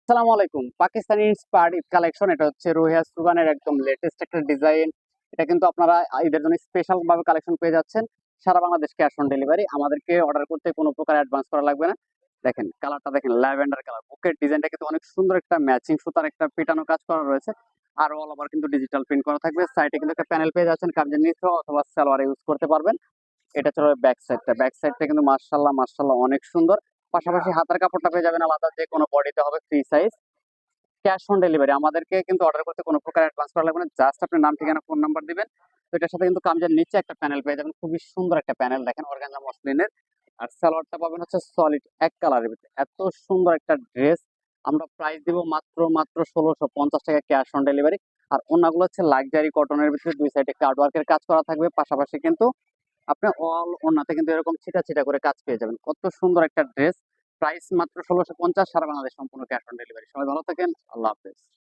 আসসালামু আলাইকুম। Pakistani inspired Eid collection, এটা হচ্ছে রোহিয়া সুগানের একদম লেটেস্ট একটা ডিজাইন। এটা কিন্তু আপনারা ঈদের জন্য স্পেশাল ভাবে কালেকশন পেয়ে যাচ্ছেন। সারা বাংলাদেশ ক্যাশ অন ডেলিভারি, আমাদেরকে অর্ডার করতে কোনো প্রকার অ্যাডভান্স করা লাগবে না। দেখেন কালারটা, দেখেন ল্যাভেন্ডার কালার, বুকের ডিজাইনটা কিন্তু অনেক সুন্দর, একটা ম্যাচিং সুতার একটা পেটানো কাজ করা রয়েছে। আর অল ওভার কিন্তু ডিজিটাল প্রিন্ট করা থাকবে। সাইডে কিন্তু একটা প্যানেল পেয়ে যাচ্ছেন, কামিজের নিচে অথবা সালোয়ারে ইউজ করতে পারবেন। এটা হচ্ছে ব্যাক সাইডটা কিন্তু মাশাআল্লাহ মাশাআল্লাহ অনেক সুন্দর। পাশাপাশি হাতার কাপড়টা পেয়ে যাবেন আলাদা, যে কোনো বডিতে হবে free size. Cash on delivery, আমাদেরকে কিন্তু অর্ডার করতে কোনো প্রকার অ্যাডভান্স করা লাগবে না, জাস্ট আপনার নাম ঠিকানা ফোন নাম্বার দিবেন। তো এটার সাথে কিন্তু কামিজের নিচে একটা প্যানেল পেয়ে যাবেন, খুবই সুন্দর একটা প্যানেল, দেখেন অর্গানজা মসলিনের। আর সালোয়ারটা পাবেন হচ্ছে সলিড এক কালারের ভিতরে, এত সুন্দর একটা ড্রেস। আমরা প্রাইস দিব মাত্র মাত্র 1650 টাকা ক্যাশ অন ডেলিভারি। আর অন্যগুলো হচ্ছে লাক্সারি কটনের ভিতরে, দুই সাইডে কার্ড ওয়ার্কের কাজ করা থাকবে। পাশাপাশি কিন্তু আপনি অল ওড়নাতে কিন্তু এরকম ছিটা ছিটা করে কাজ পেয়ে যাবেন, কত সুন্দর একটা ড্রেস। প্রাইস মাত্র 1650, সারা বাংলাদেশ সম্পূর্ণ ক্যাশ অন ডেলিভারি। সবাই ভালো থাকেন, আল্লাহ হাফেজ।